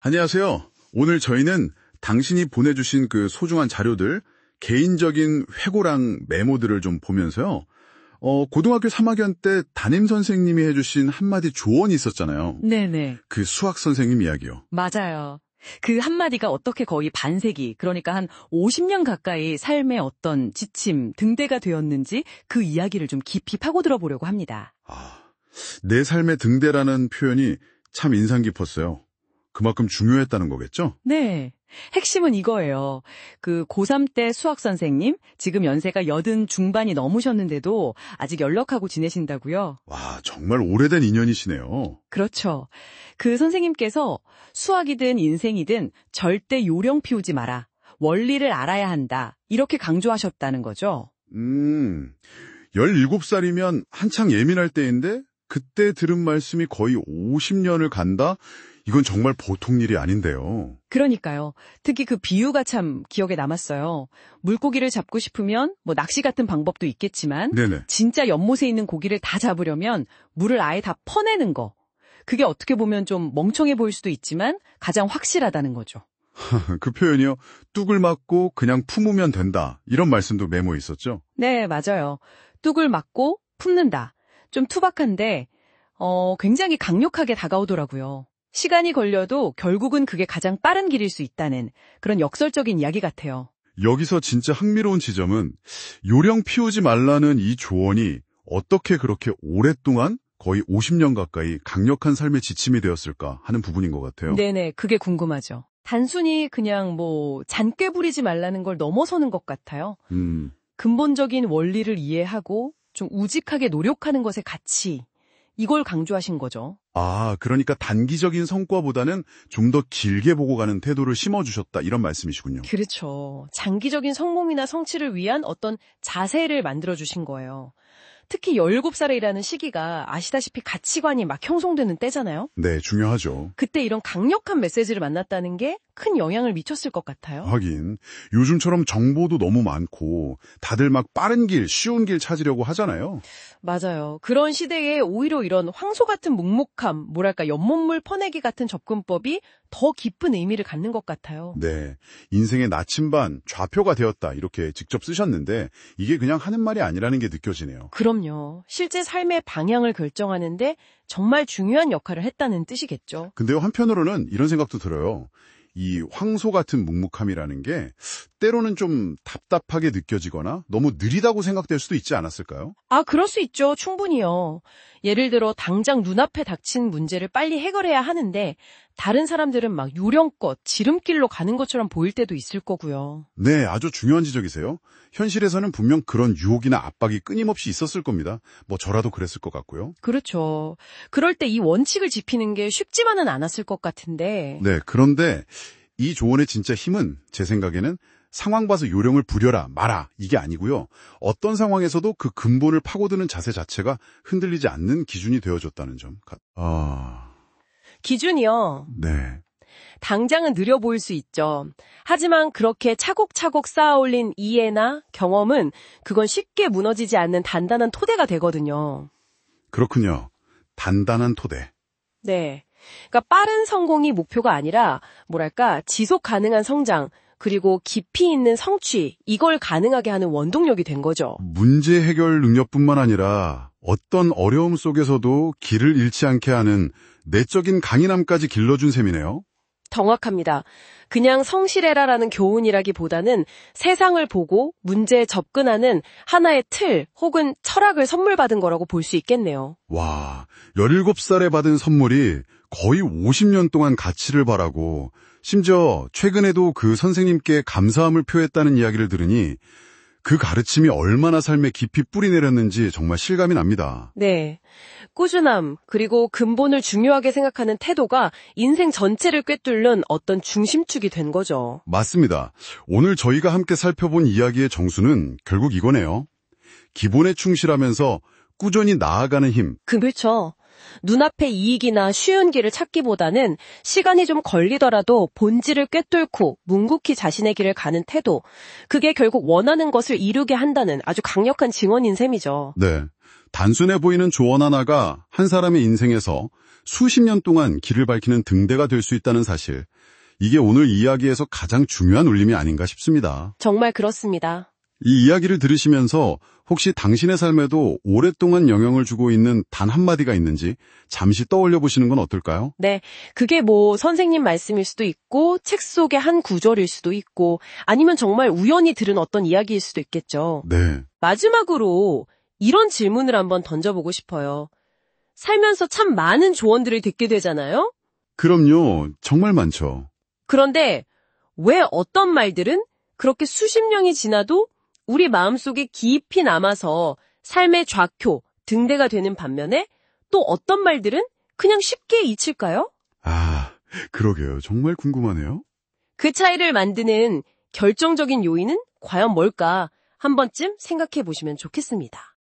안녕하세요. 오늘 저희는 당신이 보내주신 그 소중한 자료들, 개인적인 회고랑 메모들을 좀 보면서요. 고등학교 3학년 때 담임 선생님이 해주신 한마디 조언이 있었잖아요. 네네. 그 수학 선생님 이야기요. 맞아요. 그 한마디가 어떻게 거의 반세기, 그러니까 한 50년 가까이 삶의 어떤 지침, 등대가 되었는지 그 이야기를 좀 깊이 파고들어 보려고 합니다. 내 삶의 등대라는 표현이 참 인상 깊었어요. 그만큼 중요했다는 거겠죠? 네. 핵심은 이거예요. 그 고3 때 수학 선생님, 지금 연세가 80 중반이 넘으셨는데도 아직 연락하고 지내신다고요? 와, 정말 오래된 인연이시네요. 그렇죠. 그 선생님께서 수학이든 인생이든 절대 요령 피우지 마라. 원리를 알아야 한다. 이렇게 강조하셨다는 거죠. 17살이면 한창 예민할 때인데 그때 들은 말씀이 거의 50년을 간다? 이건 정말 보통 일이 아닌데요. 그러니까요. 특히 그 비유가 참 기억에 남았어요. 물고기를 잡고 싶으면 낚시 같은 방법도 있겠지만 네네. 진짜 연못에 있는 고기를 다 잡으려면 물을 아예 다 퍼내는 거. 그게 어떻게 보면 좀 멍청해 보일 수도 있지만 가장 확실하다는 거죠. 그 표현이요. 뚝을 맞고 그냥 품으면 된다. 이런 말씀도 메모에 있었죠? 네, 맞아요. 뚝을 맞고 품는다. 좀 투박한데 굉장히 강력하게 다가오더라고요. 시간이 걸려도 결국은 그게 가장 빠른 길일 수 있다는 그런 역설적인 이야기 같아요. 여기서 진짜 흥미로운 지점은 요령 피우지 말라는 이 조언이 어떻게 그렇게 오랫동안 거의 50년 가까이 강력한 삶의 지침이 되었을까 하는 부분인 것 같아요. 네네, 그게 궁금하죠. 단순히 그냥 잔꾀 부리지 말라는 걸 넘어서는 것 같아요. 근본적인 원리를 이해하고 좀 우직하게 노력하는 것의 가치, 이걸 강조하신 거죠. 그러니까 단기적인 성과보다는 좀 더 길게 보고 가는 태도를 심어주셨다 이런 말씀이시군요. 그렇죠. 장기적인 성공이나 성취를 위한 어떤 자세를 만들어주신 거예요. 특히 17살이라는 시기가 아시다시피 가치관이 막 형성되는 때잖아요. 네, 중요하죠. 그때 이런 강력한 메시지를 만났다는 게 큰 영향을 미쳤을 것 같아요. 하긴 요즘처럼 정보도 너무 많고 다들 막 빠른 길, 쉬운 길 찾으려고 하잖아요. 맞아요. 그런 시대에 오히려 이런 황소 같은 묵묵함, 연못물 퍼내기 같은 접근법이 더 깊은 의미를 갖는 것 같아요. 네, 인생의 나침반, 좌표가 되었다 이렇게 직접 쓰셨는데 이게 그냥 하는 말이 아니라는 게 느껴지네요. 그럼요. 실제 삶의 방향을 결정하는데 정말 중요한 역할을 했다는 뜻이겠죠. 근데요, 한편으로는 이런 생각도 들어요. 이 황소 같은 묵묵함이라는 게 때로는 좀 답답하게 느껴지거나 너무 느리다고 생각될 수도 있지 않았을까요? 그럴 수 있죠. 충분히요. 예를 들어 당장 눈앞에 닥친 문제를 빨리 해결해야 하는데 다른 사람들은 막 요령껏 지름길로 가는 것처럼 보일 때도 있을 거고요. 네, 아주 중요한 지적이세요. 현실에서는 분명 그런 유혹이나 압박이 끊임없이 있었을 겁니다. 저라도 그랬을 것 같고요. 그렇죠. 그럴 때 이 원칙을 지키는 게 쉽지만은 않았을 것 같은데. 네, 그런데 이 조언의 진짜 힘은 제 생각에는 상황 봐서 요령을 부려라, 마라 이게 아니고요. 어떤 상황에서도 그 근본을 파고드는 자세 자체가 흔들리지 않는 기준이 되어줬다는 점. 기준이요. 네. 당장은 느려 보일 수 있죠. 하지만 그렇게 차곡차곡 쌓아올린 이해나 경험은 그건 쉽게 무너지지 않는 단단한 토대가 되거든요. 그렇군요. 단단한 토대. 네. 그러니까 빠른 성공이 목표가 아니라 지속 가능한 성장, 그리고 깊이 있는 성취, 이걸 가능하게 하는 원동력이 된 거죠. 문제 해결 능력뿐만 아니라 어떤 어려움 속에서도 길을 잃지 않게 하는 내적인 강인함까지 길러준 셈이네요. 정확합니다. 그냥 성실해라라는 교훈이라기보다는 세상을 보고 문제에 접근하는 하나의 틀 혹은 철학을 선물 받은 거라고 볼 수 있겠네요. 와, 17살에 받은 선물이 거의 50년 동안 가치를 바라고 심지어 최근에도 그 선생님께 감사함을 표했다는 이야기를 들으니 그 가르침이 얼마나 삶에 깊이 뿌리 내렸는지 정말 실감이 납니다. 네. 꾸준함, 그리고 근본을 중요하게 생각하는 태도가 인생 전체를 꿰뚫는 어떤 중심축이 된 거죠. 맞습니다. 오늘 저희가 함께 살펴본 이야기의 정수는 결국 이거네요. 기본에 충실하면서 꾸준히 나아가는 힘. 그렇죠. 눈앞의 이익이나 쉬운 길을 찾기보다는 시간이 좀 걸리더라도 본질을 꿰뚫고 묵묵히 자신의 길을 가는 태도, 그게 결국 원하는 것을 이루게 한다는 아주 강력한 증언인 셈이죠. 네. 단순해 보이는 조언 하나가 한 사람의 인생에서 수십 년 동안 길을 밝히는 등대가 될 수 있다는 사실. 이게 오늘 이야기에서 가장 중요한 울림이 아닌가 싶습니다. 정말 그렇습니다. 이 이야기를 들으시면서 혹시 당신의 삶에도 오랫동안 영향을 주고 있는 단 한마디가 있는지 잠시 떠올려 보시는 건 어떨까요? 네, 그게 뭐 선생님 말씀일 수도 있고 책 속의 한 구절일 수도 있고 아니면 정말 우연히 들은 어떤 이야기일 수도 있겠죠. 네. 마지막으로 이런 질문을 한번 던져보고 싶어요. 살면서 참 많은 조언들을 듣게 되잖아요? 그럼요. 정말 많죠. 그런데 왜 어떤 말들은 그렇게 수십 년이 지나도 우리 마음속에 깊이 남아서 삶의 좌표, 등대가 되는 반면에 또 어떤 말들은 그냥 쉽게 잊힐까요? 아, 그러게요. 정말 궁금하네요. 그 차이를 만드는 결정적인 요인은 과연 뭘까? 한 번쯤 생각해 보시면 좋겠습니다.